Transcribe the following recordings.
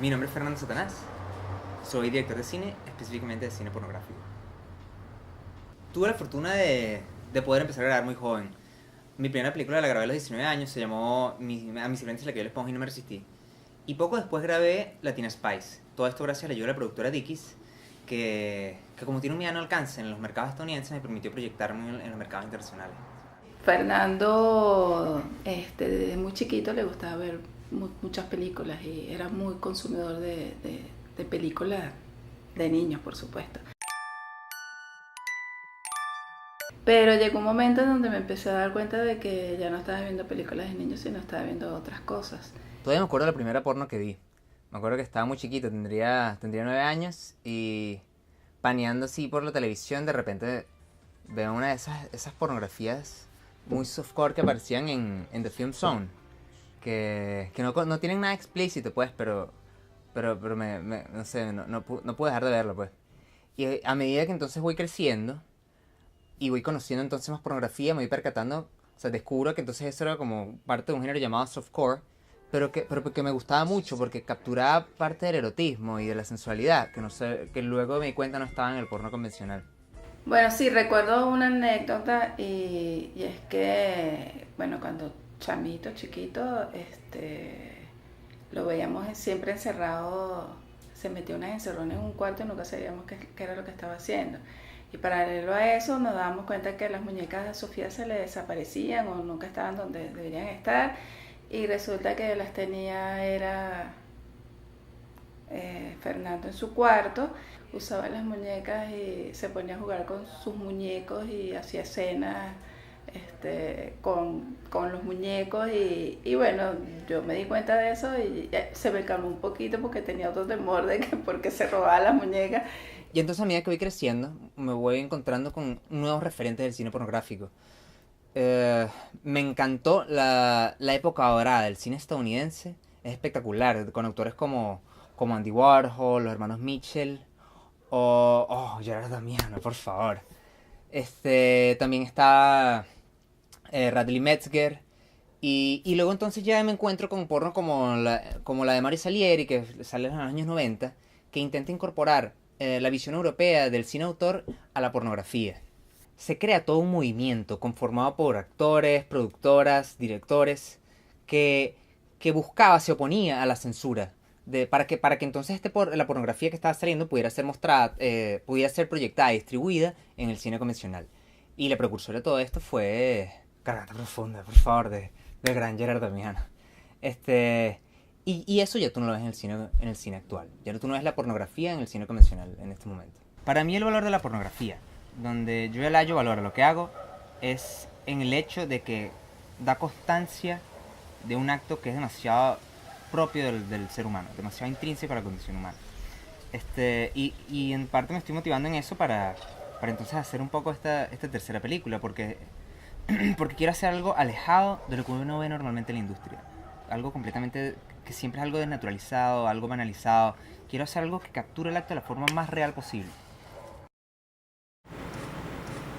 Mi nombre es Fernando Satanás. Soy director de cine, específicamente de cine pornográfico. Tuve la fortuna de poder empezar a grabar muy joven. Mi primera película la grabé a los 19 años, se llamó A mis silentes la que yo le esponja y no me resistí. Y poco después grabé Latina Spice. Todo esto gracias a la ayuda de la productora Dickies, que como tiene un mediano alcance en los mercados estadounidenses, me permitió proyectarme en los mercados internacionales. Fernando, desde muy chiquito le gustaba ver muchas películas y era muy consumidor de películas de niños, por supuesto. Pero llegó un momento en donde me empecé a dar cuenta de que ya no estaba viendo películas de niños, sino estaba viendo otras cosas. Todavía me acuerdo de la primera porno que vi. Me acuerdo que estaba muy chiquito, tendría 9 años y paneando así por la televisión, de repente veo una de esas pornografías muy softcore que aparecían en The Film Zone. Que no tienen nada explícito, pues, pero no sé, no puedo dejar de verlo, pues. Y a medida que entonces voy creciendo y voy conociendo entonces más pornografía, me voy percatando, o sea, descubro que entonces eso era como parte de un género llamado softcore, pero que me gustaba mucho porque capturaba parte del erotismo y de la sensualidad, que no sé, que luego me di cuenta no estaba en el porno convencional. Bueno, sí, recuerdo una anécdota y es que, bueno, cuando chamito, chiquito, lo veíamos siempre encerrado, se metió unas encerrones en un cuarto y nunca sabíamos qué era lo que estaba haciendo. Y paralelo a eso nos dábamos cuenta que las muñecas de Sofía se le desaparecían o nunca estaban donde deberían estar y resulta que las tenía era Fernando en su cuarto, usaba las muñecas y se ponía a jugar con sus muñecos y hacía escenas con los muñecos y bueno, yo me di cuenta de eso y se me calmó un poquito porque tenía otro temor de que porque se robaba las muñecas. Y entonces a medida que voy creciendo, me voy encontrando con nuevos referentes del cine pornográfico. Me encantó la época dorada del cine estadounidense. Es espectacular, con autores como Andy Warhol, los hermanos Mitchell o Gerard Damiano, por favor. También está Radley Metzger. Y luego entonces ya me encuentro con porno como la de Mario Salieri, que sale en los años 90, que intenta incorporar la visión europea del cine autor a la pornografía. Se crea todo un movimiento conformado por actores, productoras, directores, que, que buscaba, se oponía a la censura. Para que entonces la pornografía que estaba saliendo pudiera ser mostrada, pudiera ser proyectada y distribuida en el cine convencional. Y la precursora de todo esto fue Garganta Profunda, por favor, del gran Gerard Damiano. Y eso ya tú no lo ves en el cine actual. Ya tú no ves la pornografía en el cine convencional en este momento. Para mí el valor de la pornografía, donde yo le hallo valor a lo que hago, es en el hecho de que da constancia de un acto que es demasiado propio del ser humano, demasiado intrínseco a la condición humana. Y en parte me estoy motivando en eso para entonces hacer un poco esta tercera película, porque quiero hacer algo alejado de lo que uno ve normalmente en la industria. Algo completamente, que siempre es algo desnaturalizado, algo banalizado. Quiero hacer algo que capture el acto de la forma más real posible.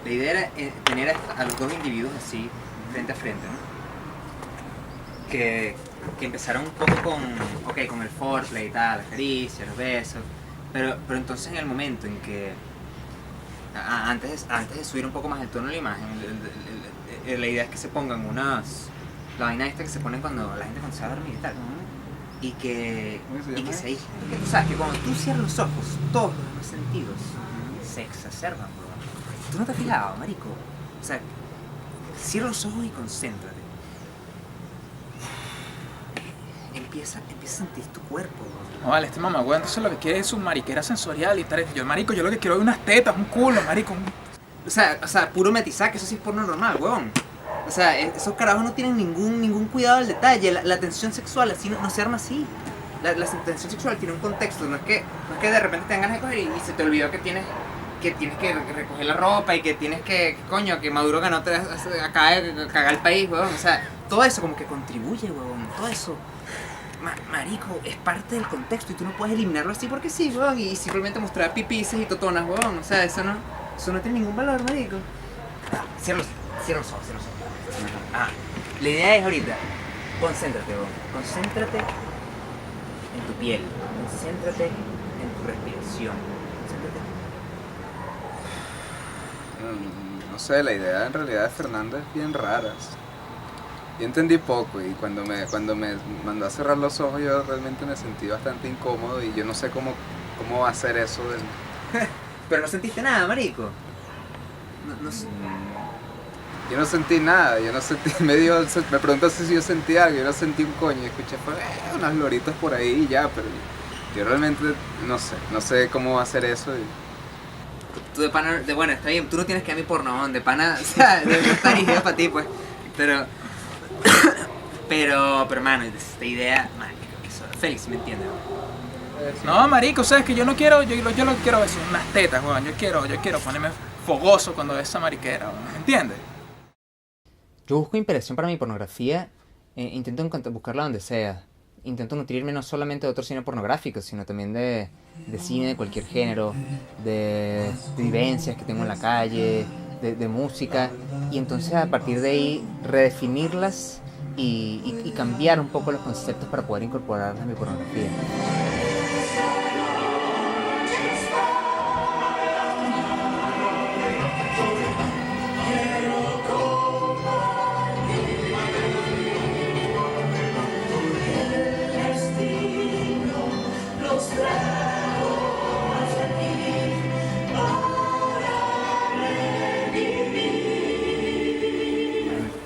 La idea era tener a los dos individuos así, frente a frente, ¿no? Que empezaron un poco con el foreplay y tal, las caricias, los besos, pero entonces en el momento en que, antes de subir un poco más el tono de la imagen, la idea es que se pongan la vaina esta que se ponen cuando la gente se va a dormir y tal, y que se aíslen. O sea, que cuando tú cierras los ojos, todos los demás sentidos se exacerban, bro. ¿Tú no te has fijado, marico? O sea, cierra los ojos y concéntrate. Empieza a sentir tu cuerpo, bro. No, vale, mamagüey, entonces lo que quiere es su mariquera sensorial y tal. Yo, marico, yo lo que quiero es unas tetas, un culo, marico. O sea, puro metizaje, eso sí es porno normal, huevón. O sea, esos carajos no tienen ningún cuidado al detalle. La tensión sexual así no se arma así. La tensión sexual tiene un contexto, no es que de repente te ganas de coger y se te olvidó que tienes que recoger la ropa y que tienes coño, que Maduro ganó acaba de cagar el país, huevón. O sea, todo eso como que contribuye, huevón. Todo eso, marico, es parte del contexto y tú no puedes eliminarlo así porque sí, huevón. Y simplemente mostrar pipices y totonas, huevón. O sea, eso no tiene ningún valor, marico. Cierra los ojos. La idea es ahorita, concéntrate, huevón. Concéntrate en tu piel. Concéntrate en tu respiración. Concéntrate. No sé, la idea en realidad de Fernando es bien rara. Yo entendí poco y cuando me mandó a cerrar los ojos yo realmente me sentí bastante incómodo y yo no sé cómo hacer eso. Pero no sentiste nada, marico. Yo no sentí nada, yo no sentí, me preguntó si yo sentí algo, yo no sentí un coño, escuché fue unas loritas por ahí y ya, pero yo realmente no sé cómo hacer eso. Tú de pana, bueno, está bien, tú no tienes que a mí porno, de pana, o sea, de estar idea para ti, pues. Pero, hermano, esta idea, marico, Félix, ¿me entiendes? No, marico, sabes que yo no quiero, yo lo que quiero es unas tetas, weón. Yo quiero ponerme fogoso cuando veo esa mariquera, weón. ¿Me entiendes? Yo busco inspiración para mi pornografía, intento buscarla donde sea. Intento nutrirme no solamente de otro cine pornográfico, sino también de cine de cualquier género, de vivencias que tengo en la calle, de música. Y entonces a partir de ahí redefinirlas y cambiar un poco los conceptos para poder incorporarlas a mi pornografía.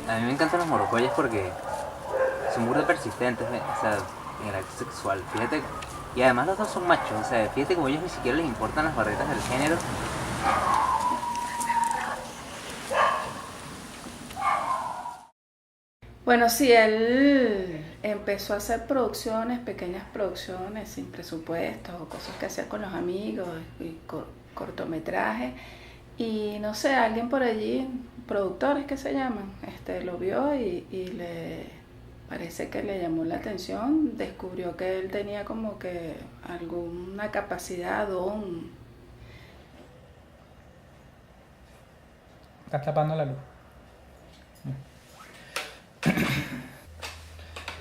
A mí me encantan los morocoyes porque son burda persistentes, o sea, en el acto sexual. Fíjate, y además los dos son machos, o sea, fíjate como a ellos ni siquiera les importan las barreras del género. Bueno, sí, él empezó a hacer producciones, pequeñas producciones, sin presupuestos, o cosas que hacía con los amigos, y cortometrajes. Y no sé, alguien por allí, productores que se llaman, lo vio y le parece que le llamó la atención, descubrió que él tenía como que alguna capacidad, don. Estás tapando la luz.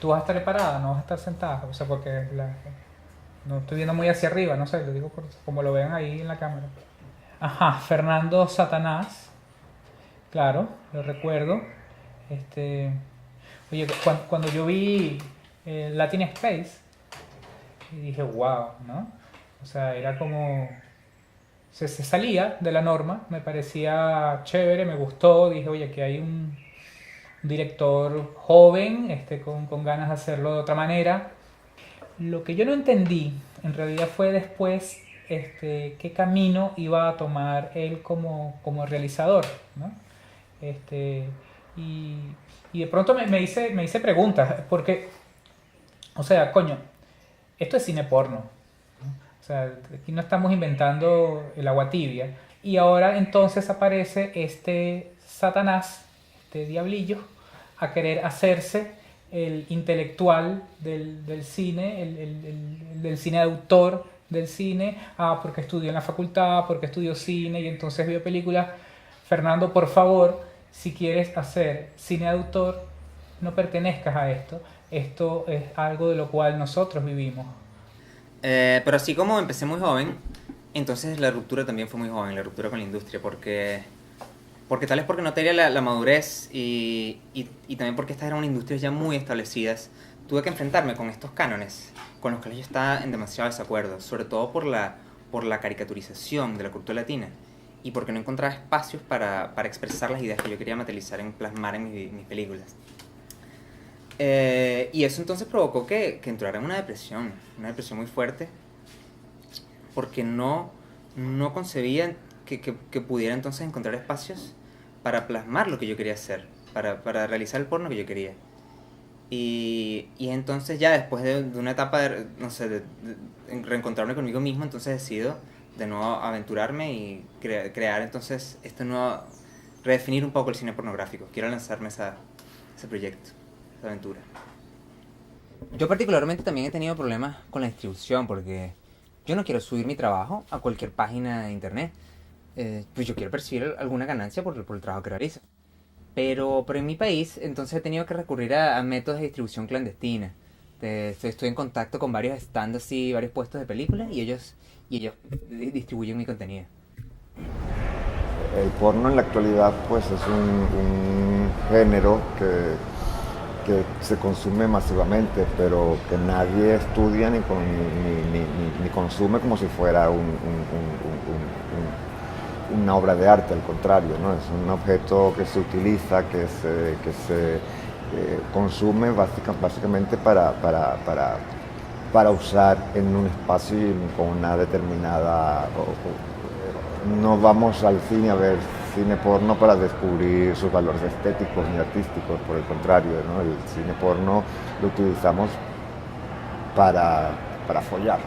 Tú vas a estar parada, no vas a estar sentada, o sea, porque no estoy viendo muy hacia arriba, no sé, lo digo como lo ven ahí en la cámara. Ajá, Fernando Satanás, claro, lo recuerdo. Oye, cuando yo vi Latin Space, dije, wow, ¿no? O sea, era como... Se salía de la norma, me parecía chévere, me gustó, dije, oye, que hay un director joven, con ganas de hacerlo de otra manera. Lo que yo no entendí, en realidad fue después qué camino iba a tomar él como realizador, ¿no? Y, y de pronto me hice preguntas, porque, o sea, coño, esto es cine porno, ¿no? O sea, aquí no estamos inventando el agua tibia. Y ahora entonces aparece este Satanás, este diablillo, a querer hacerse el intelectual del cine, del cine de autor del cine, porque estudió en la facultad, porque estudió cine y entonces vio películas. Fernando, por favor, si quieres hacer cine de autor, no pertenezcas a esto. Esto es algo de lo cual nosotros vivimos. Pero así como empecé muy joven, entonces la ruptura también fue muy joven, la ruptura con la industria, porque tal vez porque no tenía la madurez y también porque estas eran industrias ya muy establecidas, tuve que enfrentarme con estos cánones con los que yo estaba en demasiado desacuerdo, sobre todo por la caricaturización de la cultura latina y porque no encontraba espacios para expresar las ideas que yo quería materializar, plasmar en mis películas. Y eso entonces provocó que entrara en una depresión muy fuerte, porque no concebía que pudiera entonces encontrar espacios para plasmar lo que yo quería hacer, para realizar el porno que yo quería. Y entonces ya después de una etapa de reencontrarme conmigo mismo, entonces decido de nuevo aventurarme y crear entonces redefinir un poco el cine pornográfico. Quiero lanzarme ese proyecto, esa aventura. Yo particularmente también he tenido problemas con la distribución porque yo no quiero subir mi trabajo a cualquier página de internet. Pues yo quiero percibir alguna ganancia por el trabajo que realizo. Pero en mi país entonces he tenido que recurrir a métodos de distribución clandestina. Estoy en contacto con varios stands así, varios puestos de películas y ellos distribuyen mi contenido. El porno en la actualidad pues es un género que se consume masivamente, pero que nadie estudia ni consume como si fuera una obra de arte, al contrario, ¿no? Es un objeto que se utiliza, que se consume básicamente para usar en un espacio y con una determinada... No vamos al cine a ver cine porno para descubrir sus valores estéticos ni artísticos, por el contrario, ¿no? El cine porno lo utilizamos para follar.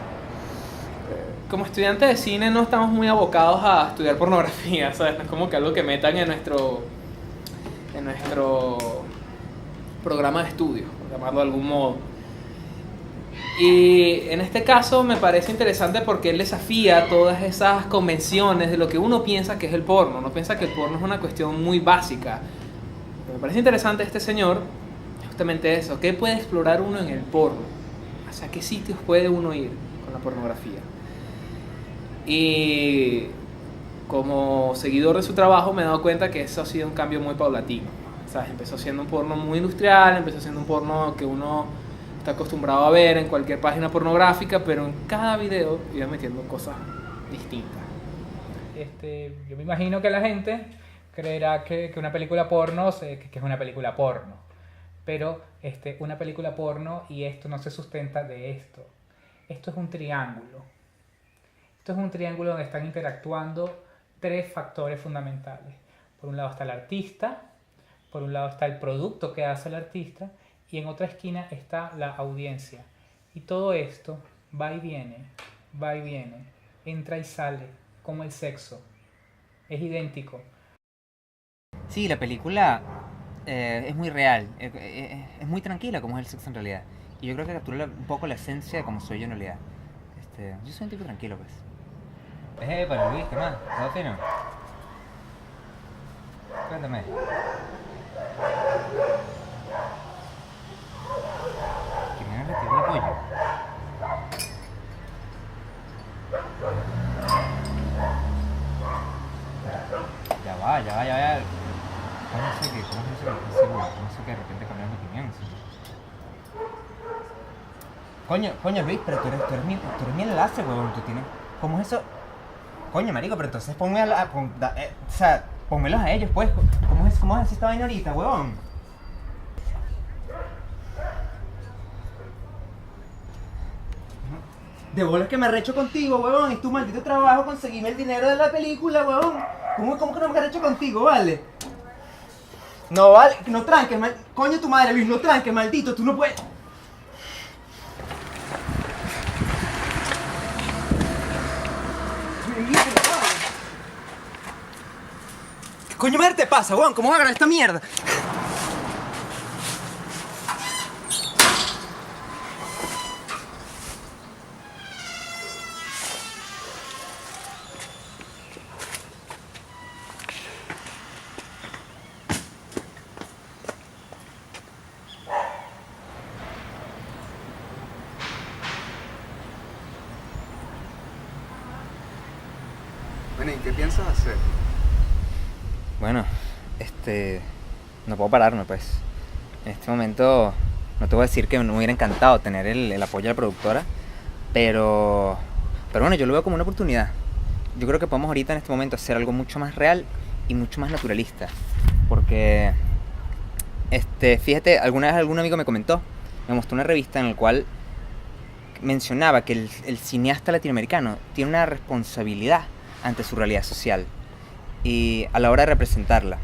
Como estudiantes de cine no estamos muy abocados a estudiar pornografía, ¿sabes? No es como que algo que metan en nuestro programa de estudio, por llamarlo de algún modo. Y en este caso me parece interesante porque él desafía todas esas convenciones de lo que uno piensa que es el porno. Uno piensa que el porno es una cuestión muy básica. Me parece interesante este señor, justamente eso. ¿Qué puede explorar uno en el porno? ¿Hacia qué sitios puede uno ir con la pornografía? Y como seguidor de su trabajo me he dado cuenta que eso ha sido un cambio muy paulatino. ¿Sabes? Empezó siendo un porno muy industrial, empezó siendo un porno que uno está acostumbrado a ver en cualquier página pornográfica, pero en cada video iba metiendo cosas distintas. Yo me imagino que la gente creerá que una película porno que es una película porno, pero una película porno y esto no se sustenta de esto. Esto es un triángulo. Esto es un triángulo donde están interactuando tres factores fundamentales. Por un lado está el artista, por un lado está el producto que hace el artista, y en otra esquina está la audiencia. Y todo esto va y viene, entra y sale, como el sexo. Es idéntico. Sí, la película es muy real, es muy tranquila como es el sexo en realidad. Y yo creo que captura un poco la esencia de cómo soy yo en realidad. Yo soy un tipo tranquilo, pues. Para Luis, ¿qué más? ¿Todo fino? Cuéntame. ¿Retiró el apoyo? Ya va. ¿Cómo sé que estás seguro? ¿Cómo sé que de repente cambias de opinión? ¿Sí? Coño Luis, pero tú eres mi enlace, huevón, tú tienes... ¿Cómo es eso? Coño, marico, pero entonces pónmelos a ellos, pues. ¿Cómo es así esta vaina ahorita, huevón? De bolas que me arrecho contigo, huevón. Es tu maldito trabajo conseguirme el dinero de la película, huevón. ¿Cómo que no me arrecho contigo, vale? No, vale, no tranques, coño tu madre, Luis, no tranques, maldito, tú no puedes... ¿Qué coño madre te pasa, huevón? ¿Cómo vas a agarrar esta mierda? Bueno, ¿y qué piensas hacer? Bueno, no puedo pararme, pues. En este momento no te voy a decir que me hubiera encantado tener el apoyo de la productora, pero bueno, yo lo veo como una oportunidad. Yo creo que podemos ahorita en este momento hacer algo mucho más real y mucho más naturalista, porque fíjate, alguna vez algún amigo me mostró una revista en la cual mencionaba que el cineasta latinoamericano tiene una responsabilidad ante su realidad social y a la hora de representarla.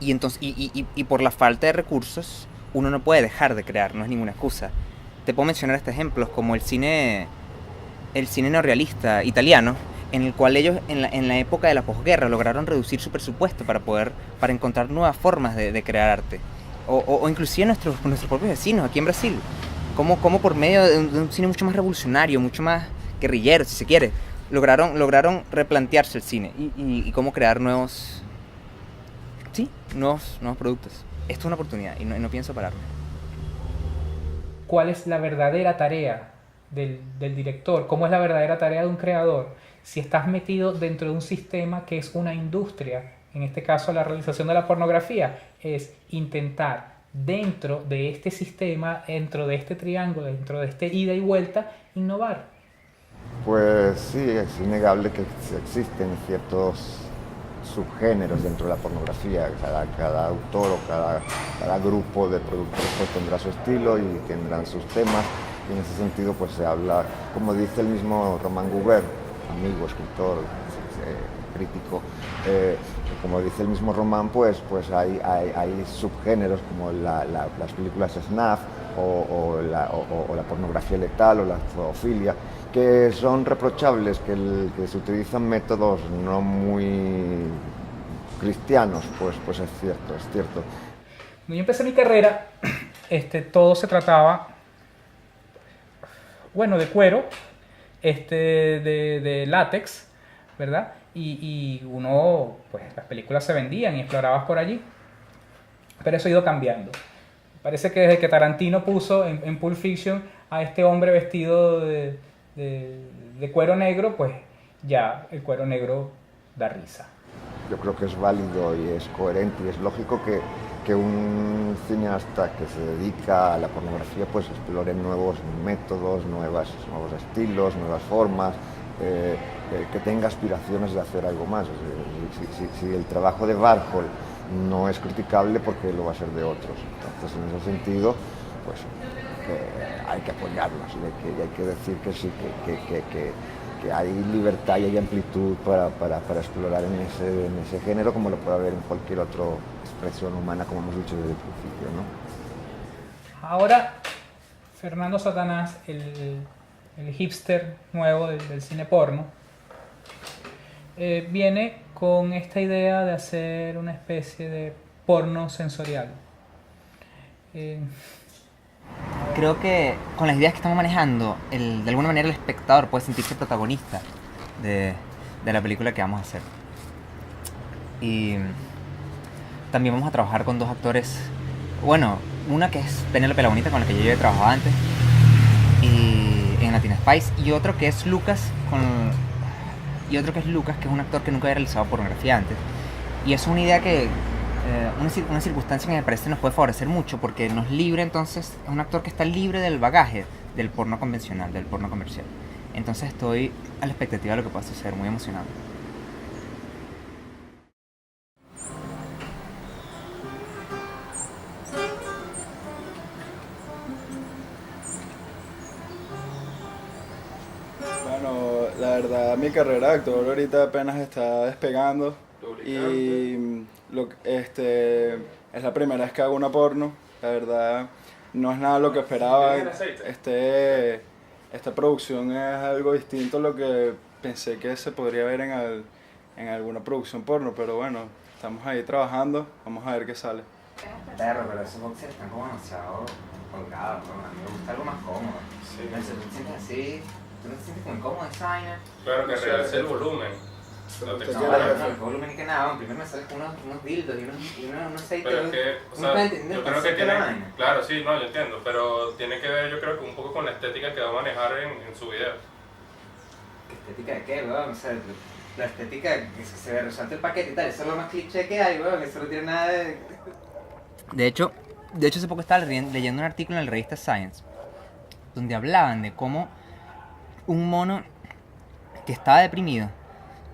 Y entonces y por la falta de recursos uno no puede dejar de crear, no es ninguna excusa. Te puedo mencionar ejemplos como el cine neorrealista italiano, en el cual ellos en la época de la posguerra lograron reducir su presupuesto para encontrar nuevas formas de crear arte. O inclusive nuestros propios vecinos aquí en Brasil, como por medio de un cine mucho más revolucionario, mucho más guerrillero, si se quiere, lograron replantearse el cine y cómo crear nuevos productos. Esto es una oportunidad y no pienso pararme. cuál es la verdadera tarea del director, cómo es la verdadera tarea de un creador, si estás metido dentro de un sistema que es una industria, en este caso la realización de la pornografía, es intentar dentro de este sistema, dentro de este triángulo, dentro de este ida y vuelta, innovar. Pues sí, es innegable que existen ciertos subgéneros dentro de la pornografía. Cada autor o cada grupo de productores pues tendrá su estilo y tendrán sus temas. Y en ese sentido pues se habla, como dice el mismo Romain Gubert, amigo, escritor, crítico, como dice el mismo Romain, pues hay subgéneros como las películas snuff o la pornografía letal o la zoofilia, que son reprochables, que se utilizan métodos no muy cristianos, pues es cierto. Cuando yo empecé mi carrera, todo se trataba, bueno, de cuero, de látex, ¿verdad? Y uno, pues las películas se vendían y explorabas por allí, pero eso ha ido cambiando. Parece que desde que Tarantino puso en Pulp Fiction a este hombre vestido de cuero negro, pues ya el cuero negro da risa. Yo creo que es válido y es coherente y es lógico que un cineasta que se dedica a la pornografía pues explore nuevos métodos, nuevos estilos, nuevas formas, que tenga aspiraciones de hacer algo más. Si el trabajo de Warhol no es criticable, porque lo va a ser de otros. Entonces, en ese sentido, pues hay que apoyarlos y hay que decir que sí, que hay libertad y hay amplitud para explorar en ese género, como lo puede haber en cualquier otra expresión humana, como hemos dicho desde el principio, ¿no? Ahora, Fernando Satanás, el hipster nuevo del cine porno, viene con esta idea de hacer una especie de porno sensorial. Creo que con las ideas que estamos manejando, de alguna manera el espectador puede sentirse protagonista de la película que vamos a hacer. Y también vamos a trabajar con dos actores, bueno, una que es Penélope la Bonita, con la que yo ya he trabajado antes, y en Latina Spice, y otro que es Lucas, que es un actor que nunca había realizado pornografía antes. Y es una idea que una circunstancia que me parece nos puede favorecer mucho, porque nos libre, entonces es un actor que está libre del bagaje del porno convencional, del porno comercial. Entonces estoy a la expectativa de lo que pueda suceder, muy emocionado. Bueno, la verdad mi carrera de actor ahorita apenas está despegando y es la primera vez que hago una porno. La verdad no es nada lo que esperaba. Esta producción es algo distinto a lo que pensé que se podría ver en alguna producción porno, pero bueno, estamos ahí trabajando, vamos a ver qué sale. Perro, pero esos boxers están como demasiado colgados, ¿no? A mí me gusta algo más cómodo. Sí. No sé, tú te sientes así, tú no te sientes como incómodo esa vaina. Claro que realce el volumen. Pero No te usted No, quiere- vale, no, el volumen ni que nada, primero me salen unos dildos y unos aceites. Pero es que, o sea, yo creo que tiene, claro, sí, no, yo entiendo, pero tiene que ver, yo creo que un poco con la estética que va a manejar en su video. ¿Estética de qué, weón? O sea, la estética que se resalta el paquete y tal, eso es lo más cliché que hay, weón, eso no tiene nada de... De hecho hace poco estaba leyendo un artículo en la revista Science, donde hablaban de cómo un mono que estaba deprimido,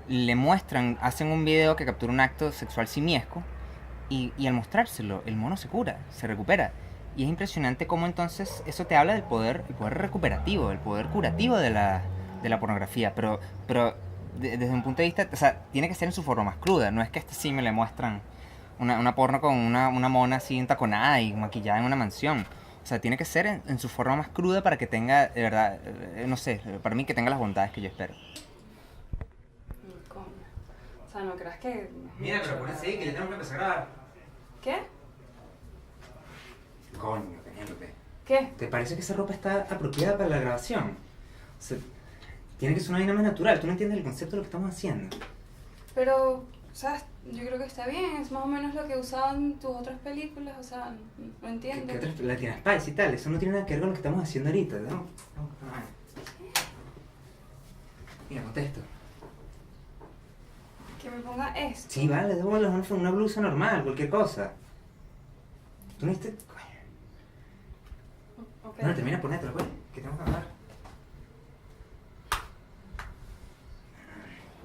le muestran, hacen un video que captura un acto sexual simiesco y al mostrárselo, el mono se cura, se recupera. Y es impresionante cómo entonces eso te habla del poder, el poder recuperativo, el poder curativo de la pornografía, pero desde un punto de vista, o sea, tiene que ser en su forma más cruda, no es que sí me le muestran una porno con una mona así entaconada y maquillada en una mansión. O sea, tiene que ser en su forma más cruda para que tenga, de verdad, no sé, para mí que tenga las bondades que yo espero. Coño. O sea, no creas que... Mira, pero pon así, que ya tenemos que empezar a grabar. ¿Qué? Coño, Penélope. ¿Qué? ¿Te parece que esa ropa está apropiada para la grabación? O sea, tiene que ser una vaina más natural. Tú no entiendes el concepto de lo que estamos haciendo. Pero, ¿sabes? Yo creo que está bien, es más o menos lo que usaban tus otras películas, o sea, no entiendo. ¿Qué otras? Latina Spice y tal, eso no tiene nada que ver con lo que estamos haciendo ahorita, ¿no? Mira, contesto. Que me ponga esto. Sí, vale, démosle una blusa normal, cualquier cosa. ¿Tú no viste? Ok. No, termina, ponértelo, pues, que tengo que hablar.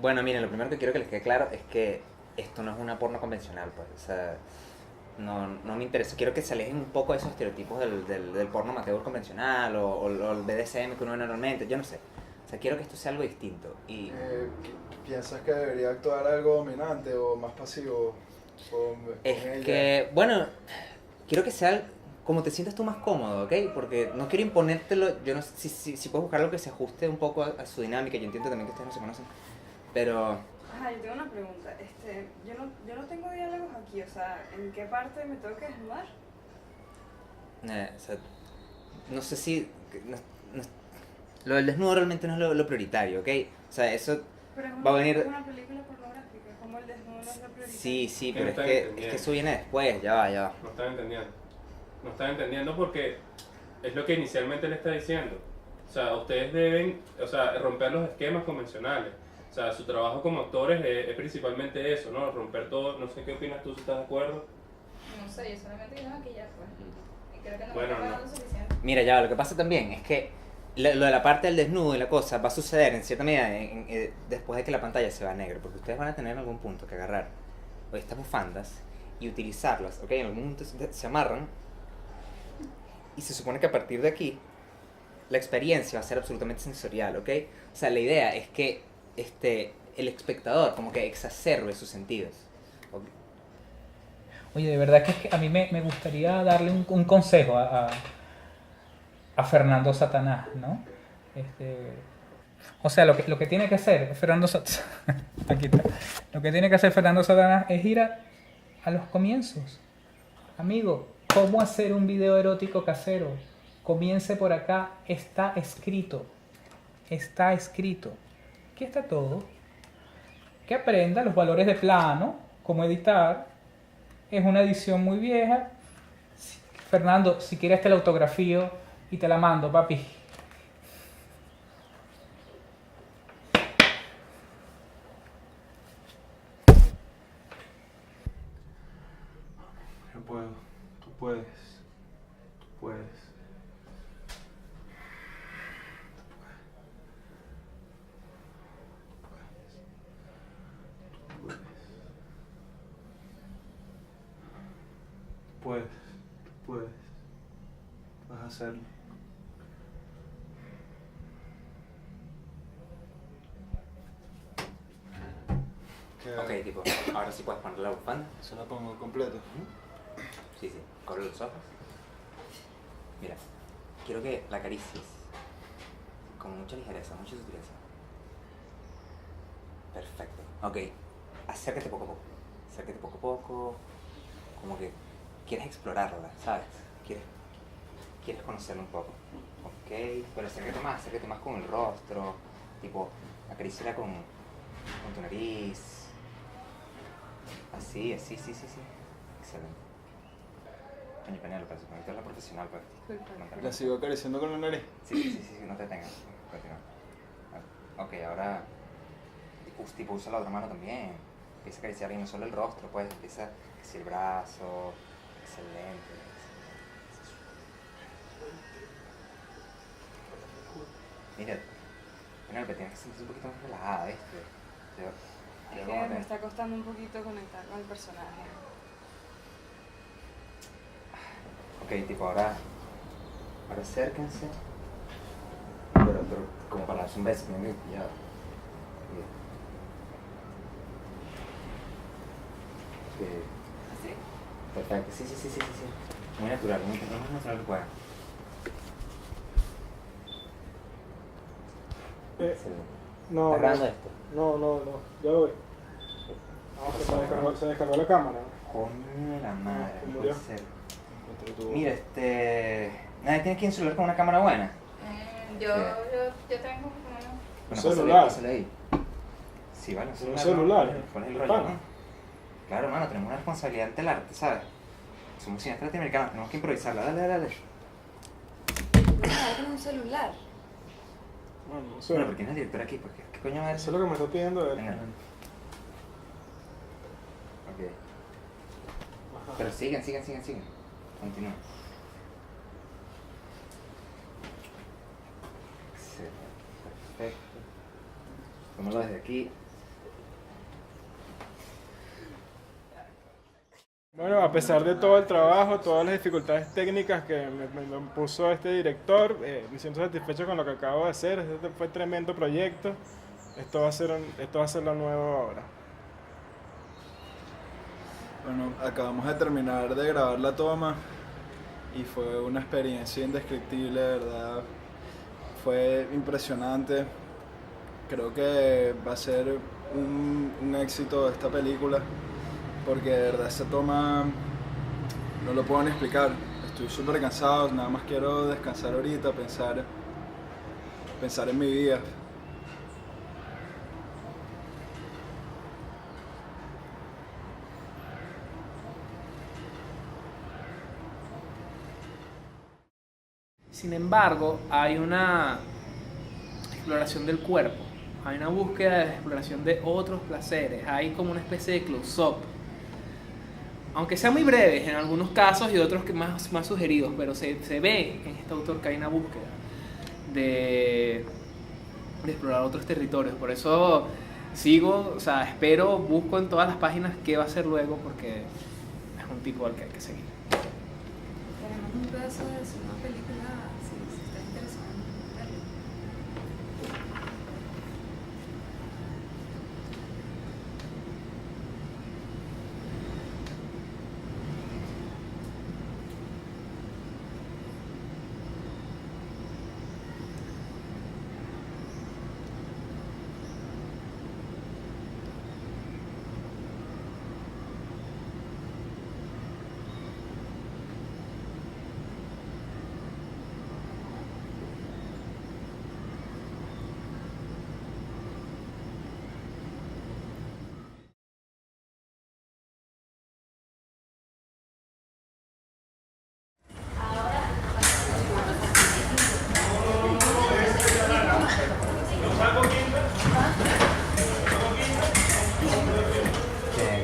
Bueno, miren, lo primero que quiero que les quede claro es que esto no es una porno convencional, pues, o sea, no me interesa. Quiero que se alejen un poco de esos estereotipos del porno amateur convencional o el BDSM que uno ve normalmente, yo no sé. O sea, quiero que esto sea algo distinto y... ¿Piensas que debería actuar algo dominante o más pasivo? Es que, bueno, quiero que sea como te sientas tú más cómodo, ¿ok? Porque no quiero imponértelo, yo no sé si puedes buscar algo que se ajuste un poco a su dinámica, yo entiendo también que ustedes no se conocen, pero... Ajá, yo tengo una pregunta. Yo no tengo diálogos aquí, o sea, ¿en qué parte me tengo que desnudar? O sea, no sé si... lo del desnudo realmente no es lo prioritario, ¿ok? O sea, eso Pero va a venir... es una película pornográfica, como el desnudo no es lo prioritario. Sí, Que pero no es están que entendiendo. eso viene después, ya va. No están entendiendo. No están entendiendo porque es lo que inicialmente le está diciendo. O sea, ustedes deben, o sea, romper los esquemas convencionales. O sea, su trabajo como actores es principalmente eso, ¿no? Romper todo. No sé qué opinas tú, si estás de acuerdo. No sé, yo solamente quiero maquillar, pues. Y creo que no Bueno, me está pagando suficiente. Mira, ya va, lo que pasa también es que lo de la parte del desnudo y la cosa va a suceder en cierta medida después de que la pantalla se va a negro, porque ustedes van a tener en algún punto que agarrar estas bufandas y utilizarlas, ¿ok? En algún punto se amarran y se supone que a partir de aquí la experiencia va a ser absolutamente sensorial, ¿ok? O sea, la idea es que el espectador como que exacerbe sus sentidos. ¿Ok? Oye, de verdad que, es que a mí me gustaría darle un consejo a Fernando Satanás, ¿no? O sea, lo que tiene que hacer Fernando Satanás, aquí está. Lo que tiene que hacer Fernando Satanás es ir a los comienzos. Amigo, ¿cómo hacer un video erótico casero? Comience por acá, está escrito. Está escrito. Aquí está todo. Que aprenda los valores de plano, cómo editar. Es una edición muy vieja. Fernando, si quieres te la autografío y te la mando, papi. Yo puedo, tú puedes, tú puedes. Puedes, puedes, vas a hacerlo. Ok, tipo, ahora sí puedes poner la bufanda. Se la pongo completo. Sí, corre los ojos. Mira, quiero que la acaricies con mucha ligereza, mucha sutileza. Perfecto. Ok, acércate poco a poco. Acércate poco a poco. Como que quieres explorarla, ¿sabes? Quieres conocerla un poco. Ok, pero acércate más con el rostro. Tipo, acaríciala con tu nariz. Así, sí. Excelente. Coño, Penélope, para suponerte es la profesional, pues. Disculpa. ¿La sigo acariciando con la nariz? Sí, no te detengas. Continúa. Ok, ahora tipo usa la otra mano también. Empieza a acariciar y no solo el rostro, pues empieza a acariciar el brazo. Excelente. Mira, Penélope, tienes que sentirse un poquito más relajada, ¿viste? Es que me está costando un poquito conectar con el personaje. Ok, tipo ahora acérquense. Pero como para darse un beso, tienen que cuidado. ¿Así? Perfecto, sí. Muy natural, lo más natural que pueda. Excelente. No, ¿Estás grabando esto? no, ya voy. Se descargó la cámara. Coño la madre, no murió. puede ser. Mira, ¿nadie tiene aquí un celular con una cámara buena? Yo tengo uno. Bueno, celular. pásale ahí. Sí, vale, celular. Pones el rollo, Pana. ¿no? Claro, mano, tenemos una responsabilidad ante el arte, ¿sabes? Somos cineastas latinoamericanos, tenemos que improvisarla. Dale. ¿Puedes con un celular? Bueno, no sé. Bueno, ¿por qué no es el director aquí? Porque, ¿qué coño va a Eso decir? es lo que me está pidiendo él. Venga. Ok. Ajá. Pero sigan. Continúa. Excelente. Perfecto. Tómalo desde aquí. Bueno, a pesar de todo el trabajo, todas las dificultades técnicas que me puso este director, me siento satisfecho con lo que acabo de hacer. Este fue tremendo proyecto. Esto va a ser lo nuevo ahora. Bueno, acabamos de terminar de grabar la toma y fue una experiencia indescriptible, de verdad. Fue impresionante. Creo que va a ser un éxito esta película, porque de verdad esa toma no lo puedo ni explicar. Estoy súper cansado, nada más quiero descansar ahorita, pensar en mi vida. Sin embargo, hay una exploración del cuerpo, hay una búsqueda de exploración de otros placeres, hay como una especie de close-up. Aunque sean muy breves en algunos casos y otros que más sugeridos, pero se ve en este autor que hay una búsqueda de explorar otros territorios. Por eso busco en todas las páginas qué va a hacer luego, porque es un tipo al que hay que seguir. Tenemos un pedazo de una película, si está interesado en verlo.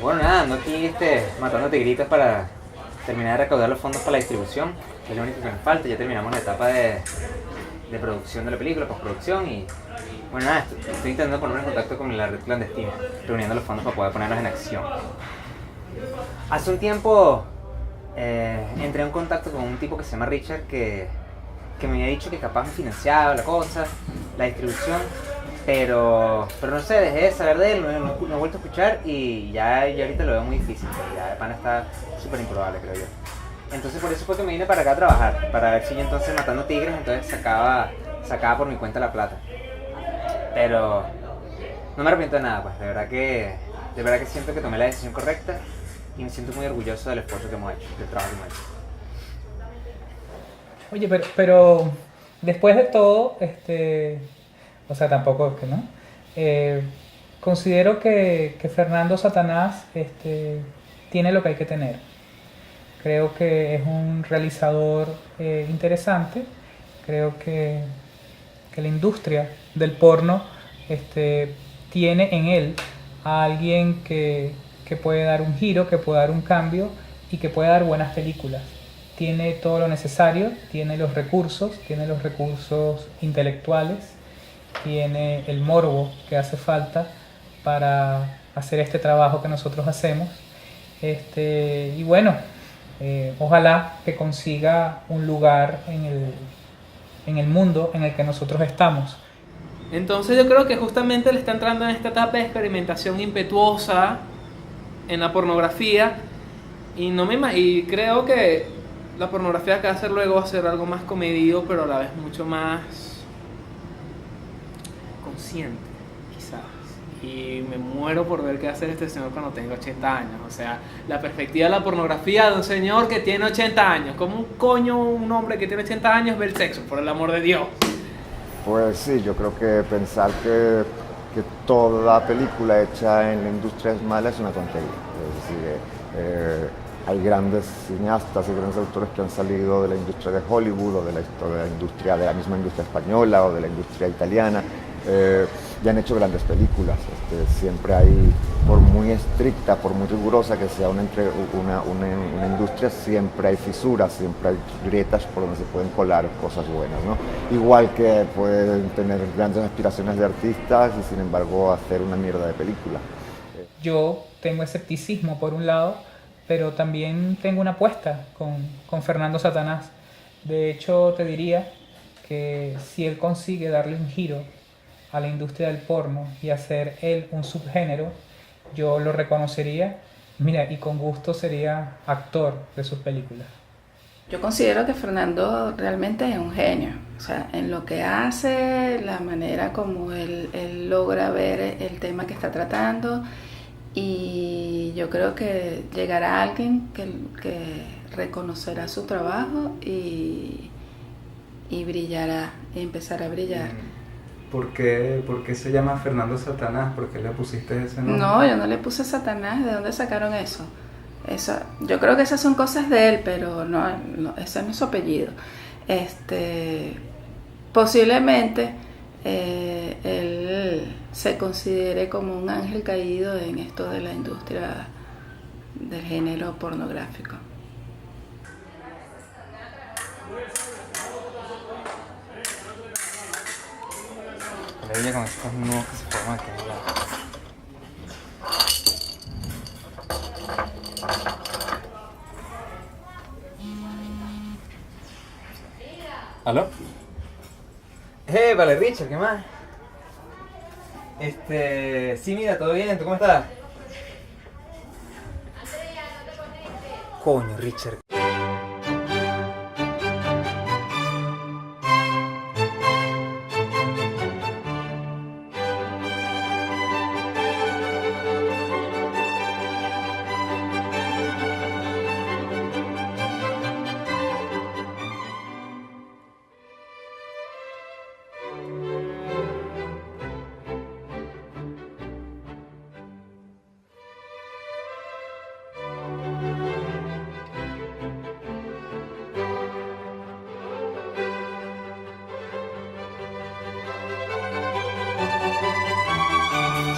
Bueno, nada, ando aquí matando tigritos para terminar de recaudar los fondos para la distribución, que es lo único que nos falta. Ya terminamos la etapa de producción de la película, postproducción, y bueno, nada, estoy intentando ponerme en contacto con la red clandestina, reuniendo los fondos para poder ponerlos en acción. Hace un tiempo entré en contacto con un tipo que se llama Richard, que me había dicho que capaz me financiaba la cosa, la distribución, pero no sé, dejé de saber de él, no he vuelto a escuchar, y ya ahorita lo veo muy difícil, porque ya de pana está súper improbable, creo yo. Entonces por eso fue que me vine para acá a trabajar, para ver si yo entonces matando tigres, entonces sacaba por mi cuenta la plata. Pero no me arrepiento de nada, pues de verdad que siento que tomé la decisión correcta y me siento muy orgulloso del esfuerzo que hemos hecho, del trabajo que hemos hecho. Oye, pero después de todo, o sea, tampoco que no. Considero que Fernando Satanás tiene lo que hay que tener. Creo que es un realizador interesante. Creo que la industria del porno tiene en él a alguien que puede dar un giro, que puede dar un cambio y que puede dar buenas películas. Tiene todo lo necesario, tiene los recursos intelectuales, tiene el morbo que hace falta para hacer este trabajo que nosotros hacemos. Y bueno, ojalá que consiga un lugar en el mundo en el que nosotros estamos. Entonces yo creo que justamente él está entrando en esta etapa de experimentación impetuosa en la pornografía, y creo que la pornografía que va a hacer luego va a ser algo más comedido, pero a la vez mucho más consciente, quizás. Y me muero por ver qué va a hacer este señor cuando tenga 80 años. O sea, la perspectiva de la pornografía de un señor que tiene 80 años. ¿Cómo un coño un hombre que tiene 80 años ve el sexo, por el amor de Dios? Pues sí, yo creo que pensar que que toda película hecha en la industria es mala es una tontería. Es decir, hay grandes cineastas y grandes autores que han salido de la industria de Hollywood o de la industria, de la misma industria española o de la industria italiana, y han hecho grandes películas. Siempre hay, por muy estricta, por muy rigurosa que sea una industria, siempre hay fisuras, siempre hay grietas por donde se pueden colar cosas buenas, ¿no? Igual que pueden tener grandes aspiraciones de artistas y sin embargo hacer una mierda de película. Yo tengo escepticismo por un lado, pero también tengo una apuesta con Fernando Satanás. De hecho, te diría que si él consigue darle un giro a la industria del porno y hacer él un subgénero, yo lo reconocería, mira, y con gusto sería actor de sus películas. Yo considero que Fernando realmente es un genio, o sea, en lo que hace, la manera como él logra ver el tema que está tratando, y yo creo que llegará alguien que reconocerá su trabajo y brillará, y empezará a brillar. ¿Por qué se llama Fernando Satanás? ¿Por qué le pusiste ese nombre? No, yo no le puse Satanás. ¿De dónde sacaron eso? Yo creo que esas son cosas de él, pero no, ese no es su apellido. Posiblemente él se considere como un ángel caído en esto de la industria del género pornográfico. La Biblia con estos nudos que se forman aquí en el lado. ¿Aló? Vale, Richard, ¿qué más? Sí, mira, todo bien, ¿tú cómo estás? Coño, Richard.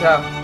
Chao.